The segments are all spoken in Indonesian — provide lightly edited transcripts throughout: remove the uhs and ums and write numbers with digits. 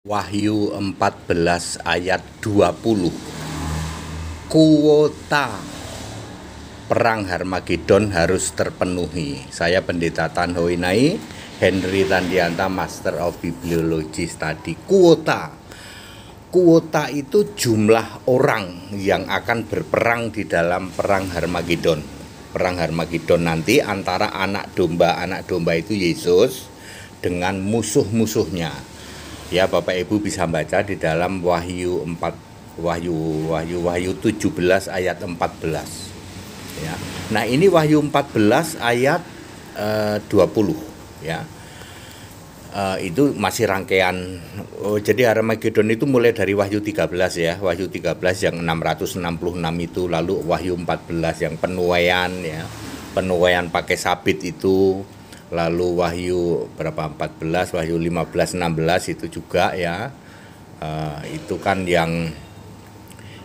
Wahyu 14 ayat 20. Kuota perang Harmagedon harus terpenuhi. Saya Pendeta Tan Hoinai, Henry Tandianta, Master of Bibliology Study. Kuota itu jumlah orang yang akan berperang di dalam perang Harmagedon. Perang Harmagedon nanti antara anak domba itu Yesus dengan musuh-musuhnya. Ya, Bapak Ibu bisa baca di dalam Wahyu 17 ayat 14. Ya. Nah, ini Wahyu 14 ayat 20 ya. Itu masih rangkaian. Jadi Harmagedon itu mulai dari Wahyu 13 ya. Wahyu 13 yang 666 itu, lalu Wahyu 14 yang penuaian ya. Penuaian pakai sabit itu. Lalu Wahyu berapa 14, Wahyu 15, 16 itu juga ya. Itu kan yang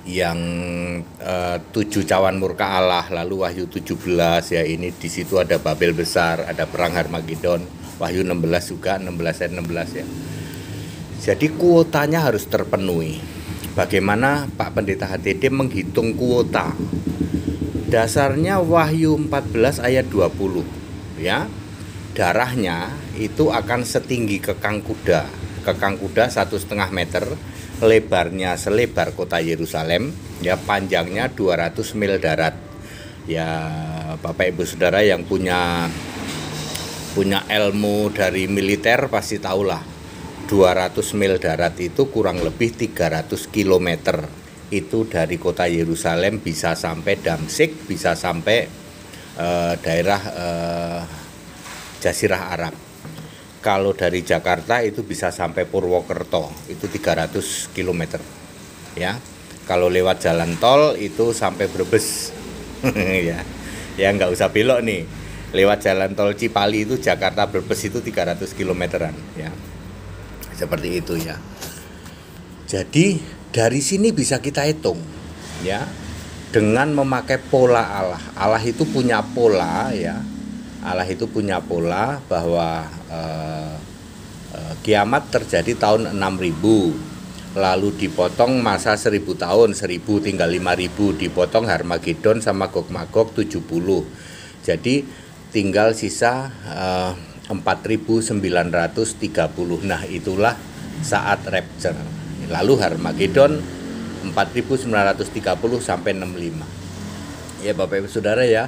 7 cawan murka Allah. Lalu Wahyu 17 ya, ini di situ ada Babel besar, ada perang Harmagedon. Wahyu 16 juga, 16 ayat 16 ya. Jadi kuotanya harus terpenuhi. Bagaimana Pak Pendeta HTD menghitung kuota? Dasarnya Wahyu 14 ayat 20 ya. Darahnya itu akan setinggi kekang kuda 1,5 meter, lebarnya selebar kota Yerusalem ya, panjangnya 200 mil darat ya. Bapak Ibu Saudara yang punya ilmu dari militer pasti tahulah 200 mil darat itu kurang lebih 300 km. Itu dari kota Yerusalem bisa sampai Damsyik, bisa sampai daerah Jazirah Arab. Kalau dari Jakarta itu bisa sampai Purwokerto, itu 300 km ya. Kalau lewat jalan tol itu sampai Brebes ya. Ya nggak usah belok nih. Lewat jalan tol Cipali itu Jakarta Brebes itu 300 kilometeran ya. Seperti itu ya. Jadi dari sini bisa kita hitung ya, dengan memakai pola Allah. Allah itu punya pola ya. Allah itu punya pola bahwa kiamat terjadi tahun 6000, lalu dipotong masa 1000 tahun, 1000 tinggal 5000, dipotong Harmagedon sama Gog Magog 70. Jadi tinggal sisa 4930. Nah, itulah saat rapture. Lalu Harmagedon 4930 sampai 65. Ya Bapak Ibu Saudara ya.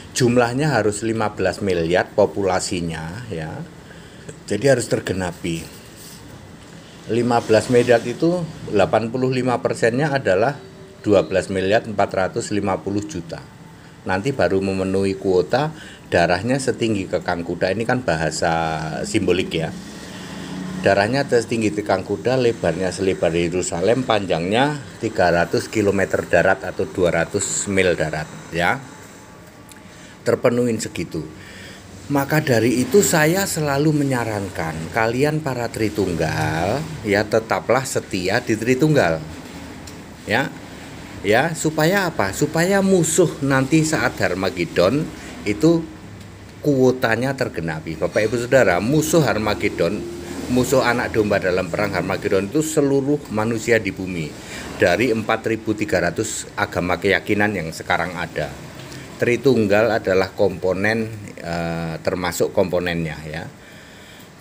Jumlahnya harus 15 miliar populasinya ya. Jadi harus tergenapi. 15 miliar itu 85%-nya adalah 12 miliar 450 juta. Nanti baru memenuhi kuota. Darahnya setinggi kekang kuda. Ini kan bahasa simbolik ya. Darahnya setinggi kekang kuda, lebarnya selebar Yerusalem, panjangnya 300 km darat atau 200 mil darat ya. Terpenuhin segitu. Maka dari itu saya selalu menyarankan kalian para Tritunggal ya, tetaplah setia di Tritunggal ya. Ya, supaya apa? Supaya musuh nanti saat Harmagedon itu kuotanya tergenapi. Bapak Ibu Saudara, musuh Harmagedon, musuh anak domba dalam perang Harmagedon itu seluruh manusia di bumi, dari 4300 agama keyakinan yang sekarang ada. Tritunggal adalah komponen, termasuk komponennya ya.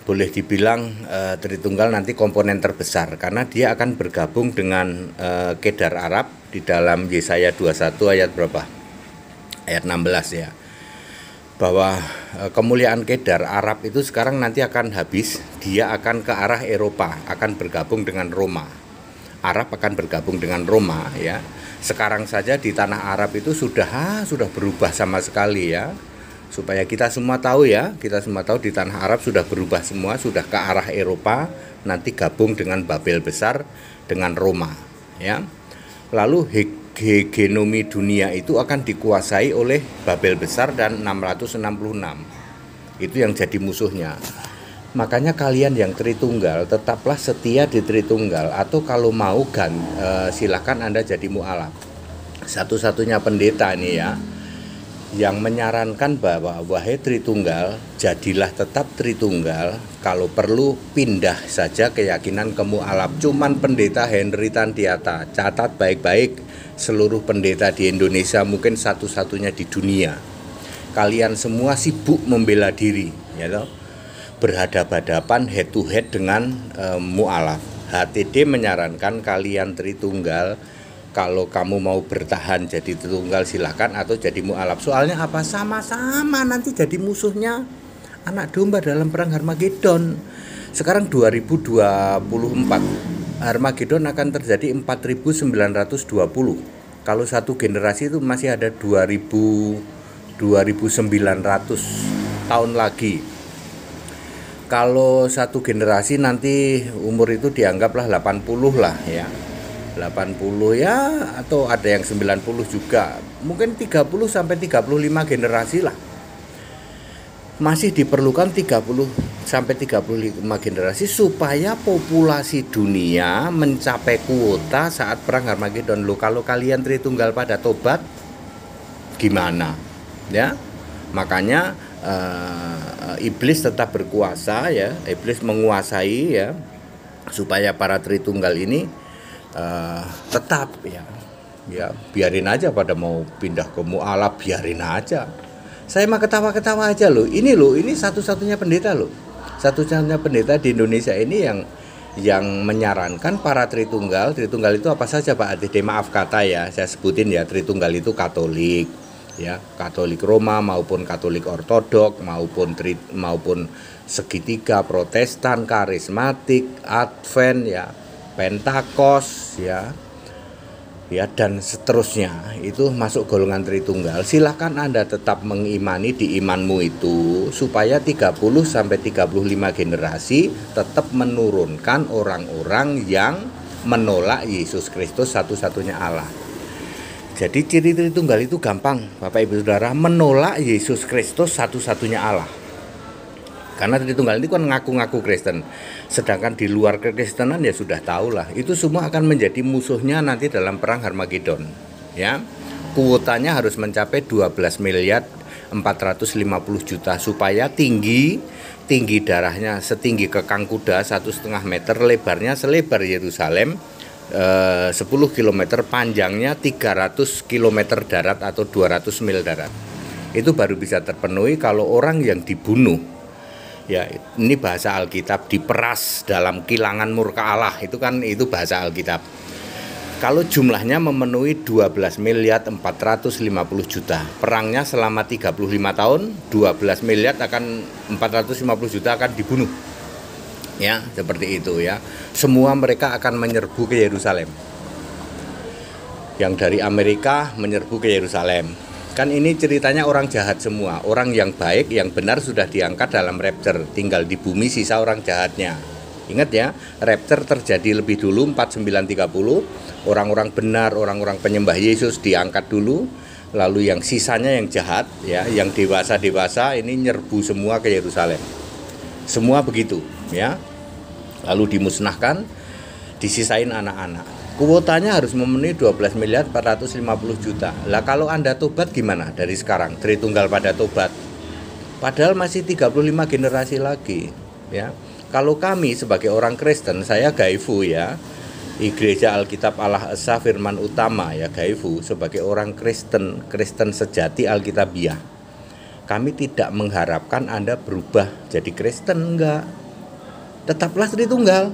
Boleh dibilang Tritunggal nanti komponen terbesar karena dia akan bergabung dengan Kedar Arab di dalam Yesaya 21 ayat berapa? Ayat 16 ya. Bahwa kemuliaan Kedar Arab itu sekarang nanti akan habis, dia akan ke arah Eropa, akan bergabung dengan Roma. Arab akan bergabung dengan Roma ya. Sekarang saja di tanah Arab itu sudah berubah sama sekali ya. Supaya kita semua tahu ya, kita semua tahu di tanah Arab sudah berubah semua, sudah ke arah Eropa, nanti gabung dengan Babel besar, dengan Roma ya. Lalu hegemomi dunia itu akan dikuasai oleh Babel besar dan 666. Itu yang jadi musuhnya. Makanya kalian yang Tritunggal tetaplah setia di Tritunggal, atau kalau mau silakan Anda jadi mualaf. Satu-satunya pendeta ini ya yang menyarankan bahwa wahai Tritunggal, jadilah tetap Tritunggal, kalau perlu pindah saja keyakinan ke mualaf. Cuman pendeta Henry Tandiata, catat baik-baik, seluruh pendeta di Indonesia mungkin satu-satunya di dunia. Kalian semua sibuk membela diri, ya toh, berhadapan-hadapan head to head dengan mualaf. HTD menyarankan kalian Tritunggal, kalau kamu mau bertahan jadi Tritunggal silakan, atau jadi mualaf. Soalnya apa? Sama-sama nanti jadi musuhnya anak domba dalam perang Harmagedon. Sekarang 2024, Harmagedon akan terjadi 4920. Kalau satu generasi itu masih ada 2900 tahun lagi. Kalau satu generasi nanti umur itu dianggaplah 80 lah ya. 80 ya, atau ada yang 90 juga. Mungkin 30 sampai 35 generasi lah. Masih diperlukan 30 sampai 35 generasi supaya populasi dunia mencapai kuota saat perang Harmagedon. Loh, kalau kalian Tritunggal pada tobat gimana? Ya. Makanya iblis tetap berkuasa ya, iblis menguasai ya, supaya para Tritunggal ini tetap ya biarin aja, pada mau pindah ke mualaf biarin aja. Saya mah ketawa-ketawa aja loh. Ini satu-satunya pendeta loh, satu-satunya pendeta di Indonesia ini yang menyarankan para Tritunggal itu apa saja Pak ATD, maaf kata ya saya sebutin ya, Tritunggal itu Katolik ya, Katolik Roma maupun Katolik Ortodok maupun segitiga, Protestan, karismatik, Advent ya, Pentakos ya dan seterusnya, itu masuk golongan Tritunggal. Silakan Anda tetap mengimani di imanmu itu, supaya 30 sampai 35 generasi tetap menurunkan orang-orang yang menolak Yesus Kristus satu-satunya Allah. Jadi ciri Tritunggal itu gampang Bapak Ibu Saudara, menolak Yesus Kristus satu-satunya Allah. Karena Tritunggal itu kan ngaku-ngaku Kristen. Sedangkan di luar kekristenan ya sudah tahulah, itu semua akan menjadi musuhnya nanti dalam perang Harmagedon. Ya. Kuotanya harus mencapai 12.450.000.000 supaya tinggi darahnya setinggi kekang kuda 1,5 meter, lebarnya selebar Yerusalem 10 km, panjangnya 300 km darat atau 200 mil darat. Itu baru bisa terpenuhi kalau orang yang dibunuh, ya ini bahasa Alkitab, diperas dalam kilangan murka Allah, itu bahasa Alkitab. Kalau jumlahnya memenuhi 12.450.000.000, perangnya selama 35 tahun, 12.450.000.000 akan dibunuh. Ya, seperti itu ya. Semua mereka akan menyerbu ke Yerusalem. Yang dari Amerika menyerbu ke Yerusalem. Kan ini ceritanya orang jahat semua. Orang yang baik, yang benar sudah diangkat dalam rapture, tinggal di bumi sisa orang jahatnya. Ingat ya, rapture terjadi lebih dulu 4930. Orang-orang benar, orang-orang penyembah Yesus diangkat dulu, lalu yang sisanya yang jahat ya, yang dewasa-dewasa ini nyerbu semua ke Yerusalem. Semua begitu ya. Lalu dimusnahkan, disisain anak-anak. Kuotanya harus memenuhi 12.450.000.000. Lah kalau Anda tobat gimana dari sekarang? Tritunggal pada tobat. Padahal masih 35 generasi lagi, ya. Kalau kami sebagai orang Kristen, saya Gaifu ya, Gereja Alkitab Allah Esa Firman Utama ya, Gaifu sebagai orang Kristen sejati Alkitabiah. Kami tidak mengharapkan Anda berubah jadi Kristen, enggak. Tetaplah Tritunggal.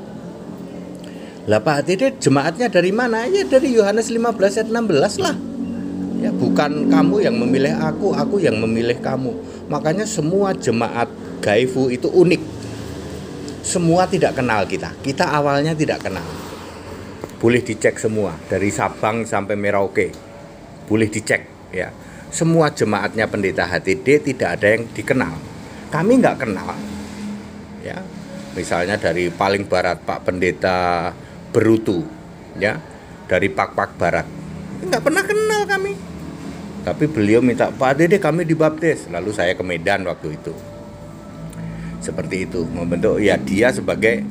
Lah Pak ATD jemaatnya dari mana? Ya dari Yohanes 15 ayat 16 lah. Ya bukan kamu yang memilih aku yang memilih kamu. Makanya semua jemaat Gaifu itu unik. Semua tidak kenal kita. Kita awalnya tidak kenal. Boleh dicek semua dari Sabang sampai Merauke. Boleh dicek ya. Semua jemaatnya pendeta HTD tidak ada yang dikenal. Kami nggak kenal. Ya. Misalnya dari paling barat Pak Pendeta Berutu ya, dari Pak Barat, nggak pernah kenal kami, tapi beliau minta Pak Dede kami dibaptis, lalu saya ke Medan waktu itu, seperti itu, membentuk ya dia sebagai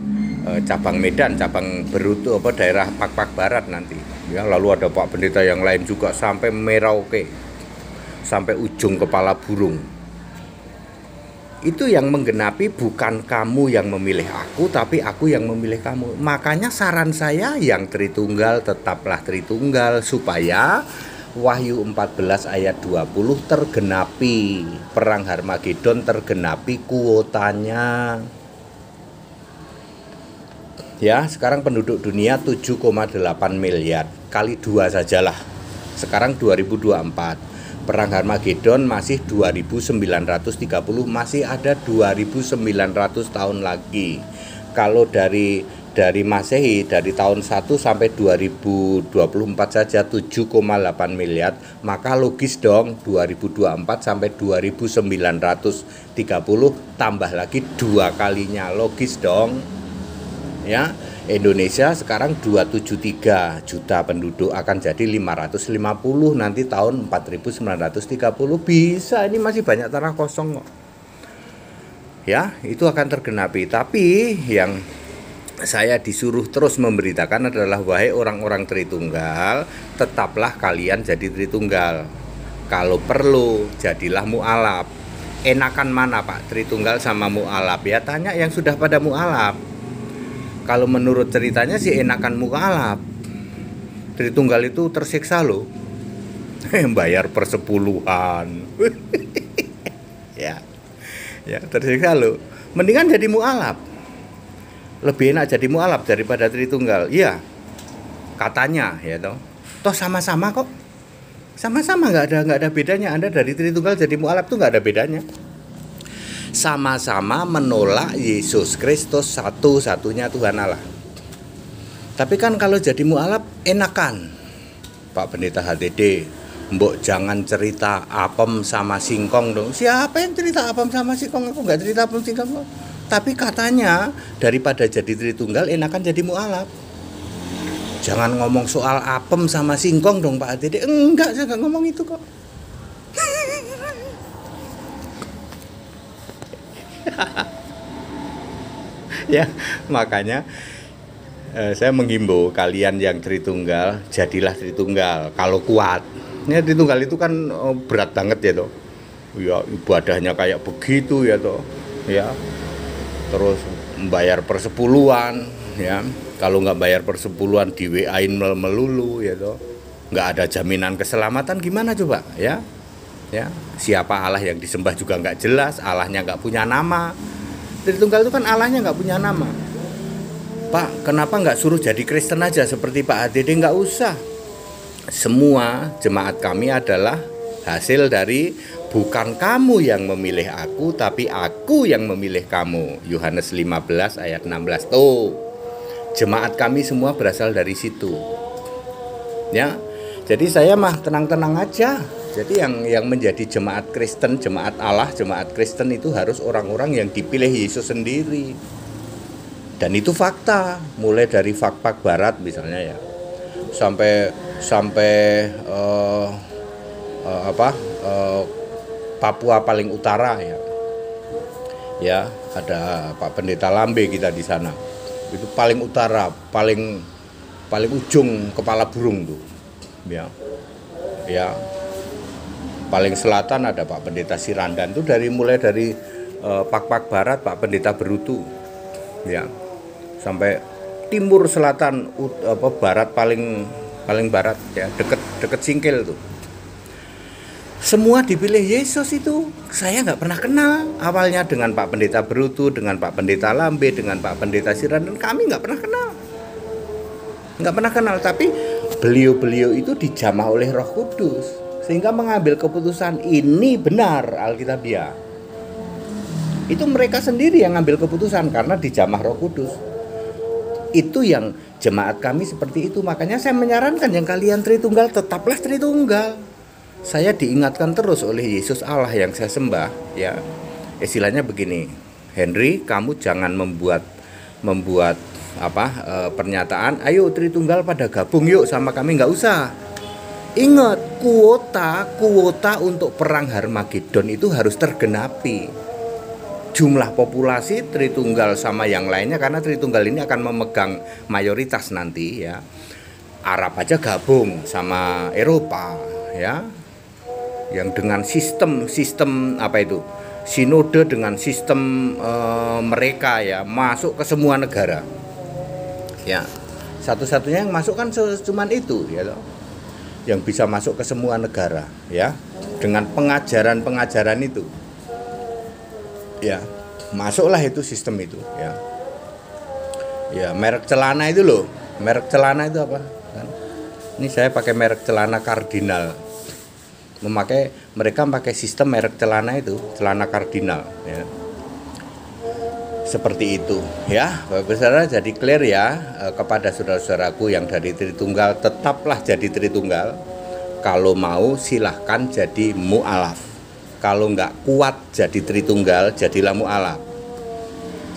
cabang Medan, cabang Berutu daerah Pak Barat nanti ya. Lalu ada Pak Pendeta yang lain juga sampai Merauke, sampai ujung kepala burung. Itu yang menggenapi, bukan kamu yang memilih aku, tapi aku yang memilih kamu. Makanya saran saya, yang Tritunggal tetaplah Tritunggal, supaya Wahyu 14 ayat 20 tergenapi, perang Harmagedon tergenapi kuotanya. Ya, sekarang penduduk dunia 7,8 miliar, kali 2 sajalah. Sekarang 2024. Perang Harmagedon masih 2930, masih ada 2900 tahun lagi. Kalau dari Masehi, dari tahun 1 sampai 2024 saja 7,8 miliar, maka logis dong 2024 sampai 2930 tambah lagi 2 kalinya, logis dong. Ya, Indonesia sekarang 273 juta penduduk, akan jadi 550 nanti tahun 4930. Bisa, ini masih banyak tanah kosong kok. Ya, itu akan tergenapi. Tapi yang saya disuruh terus memberitakan adalah, wahai orang-orang Tritunggal, tetaplah kalian jadi Tritunggal. Kalau perlu jadilah mu'alaf. Enakan mana Pak, Tritunggal sama mu'alaf? Ya tanya yang sudah pada mu'alaf. Kalau menurut ceritanya sih enakan mu'alaf. Tritunggal itu tersiksa loh. Bayar persepuluhan. Ya tersiksa loh. Mendingan jadi mu'alaf. Lebih enak jadi mu'alaf daripada Tritunggal. Iya, katanya ya toh. Toh sama-sama kok. Sama-sama, nggak ada bedanya. Anda dari Tritunggal jadi mu'alaf tuh nggak ada bedanya. Sama-sama menolak Yesus Kristus satu-satunya Tuhan Allah. Tapi kan kalau jadi mu'alaf enakan, Pak Pendeta HTD, mbok jangan cerita apem sama singkong dong. Siapa yang cerita apem sama singkong? Aku nggak cerita apem singkong kok. Tapi katanya daripada jadi Tritunggal enakan jadi mu'alaf. Jangan ngomong soal apem sama singkong dong Pak HTD. Enggak, saya nggak ngomong itu kok. Ya, makanya saya menghimbau kalian yang Tritunggal, jadilah Tritunggal kalau kuat. Ya, Tritunggal itu kan berat banget ya toh. Ya, ibadahnya kayak begitu ya toh. Ya. Terus membayar persepuluhan, ya. Kalau nggak bayar persepuluhan di WA-in melulu ya toh. Nggak ada jaminan keselamatan, gimana coba ya? Ya, siapa Allah yang disembah juga nggak jelas, Allahnya nggak punya nama. Tritunggal itu kan Allahnya nggak punya nama. Pak, kenapa nggak suruh jadi Kristen aja seperti Pak HTD? Nggak usah. Semua jemaat kami adalah hasil dari bukan kamu yang memilih aku, tapi aku yang memilih kamu. Yohanes 15 ayat 16 tuh. Jemaat kami semua berasal dari situ. Ya, jadi saya mah tenang-tenang aja. Jadi yang menjadi jemaat Kristen, jemaat Allah, jemaat Kristen itu harus orang-orang yang dipilih Yesus sendiri. Dan itu fakta, mulai dari fak-fak barat misalnya ya, sampai Papua paling utara ya. Ya, ada Pak Pendeta Lambe kita di sana. Itu paling utara, paling ujung kepala burung tuh. Ya. Ya. Paling selatan ada Pak Pendeta Sirandan, itu mulai dari Pak Barat Pak Pendeta Berutu, ya, sampai timur selatan barat paling barat ya, deket Singkil tuh. Semua dipilih Yesus itu. Saya nggak pernah kenal awalnya dengan Pak Pendeta Berutu, dengan Pak Pendeta Lambe, dengan Pak Pendeta Sirandan, kami nggak pernah kenal, tapi beliau itu dijamah oleh Roh Kudus. Sehingga mengambil keputusan ini benar Alkitabiah. Itu mereka sendiri yang ngambil keputusan karena dijamah Roh Kudus. Itu yang jemaat kami seperti itu. Makanya saya menyarankan yang kalian Tritunggal, tetaplah Tritunggal. Saya diingatkan terus oleh Yesus Allah yang saya sembah, ya. Istilahnya begini, Henry, kamu jangan membuat pernyataan, ayo Tritunggal pada gabung yuk sama kami, nggak usah. Ingat, kuota untuk perang Harmagedon itu harus tergenapi. Jumlah populasi Tritunggal sama yang lainnya, karena Tritunggal ini akan memegang mayoritas nanti ya. Arab aja gabung sama Eropa ya. yang dengan sistem apa itu, sinode dengan sistem mereka ya, masuk ke semua negara ya. Satu-satunya yang masuk kan cuman itu ya toh, yang bisa masuk ke semua negara ya, dengan pengajaran itu ya, masuklah itu sistem itu ya. Ya, merek celana itu loh, merek celana itu apa kan? Ini saya pakai merek celana Kardinal, mereka pakai sistem merek celana itu, celana Kardinal ya. Seperti itu ya, Bapak Saudara, jadi clear ya kepada saudara-saudaraku yang dari Tritunggal, tetaplah jadi Tritunggal. Kalau mau silahkan jadi mu'alaf. Kalau nggak kuat jadi Tritunggal, jadilah mu'alaf.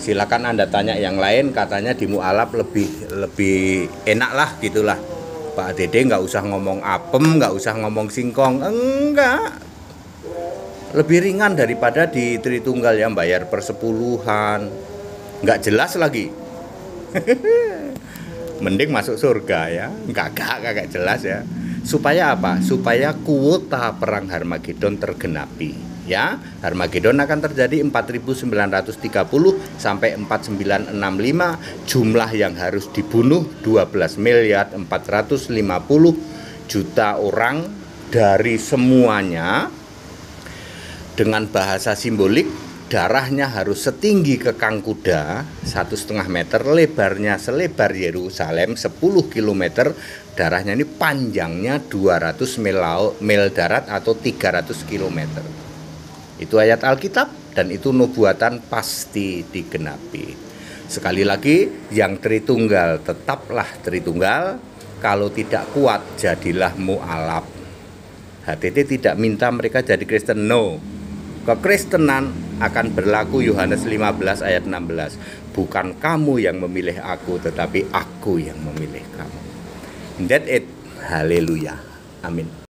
Silakan Anda tanya yang lain, katanya di mu'alaf lebih enak lah gitulah. Pak Dede nggak usah ngomong apem, nggak usah ngomong singkong, enggak. Lebih ringan daripada di Tritunggal yang bayar persepuluhan, nggak jelas lagi. Mending masuk surga ya, kagak jelas ya. Supaya apa? Supaya kuota perang Harmagedon tergenapi. Ya, Harmagedon akan terjadi 4930 sampai 4965, jumlah yang harus dibunuh 12.450.000.000 orang dari semuanya. Dengan bahasa simbolik, darahnya harus setinggi kekang kuda 1,5 meter, lebarnya selebar Yerusalem 10 km, darahnya ini panjangnya 200 mil darat atau 300 km. Itu ayat Alkitab dan itu nubuatan pasti digenapi. Sekali lagi, yang Tritunggal tetaplah Tritunggal, kalau tidak kuat jadilah mu'alaf. HTT tidak minta mereka jadi Kristen, no. Kekristenan akan berlaku Yohanes 15 ayat 16. Bukan kamu yang memilih aku, tetapi aku yang memilih kamu. That's it. Haleluya. Amin.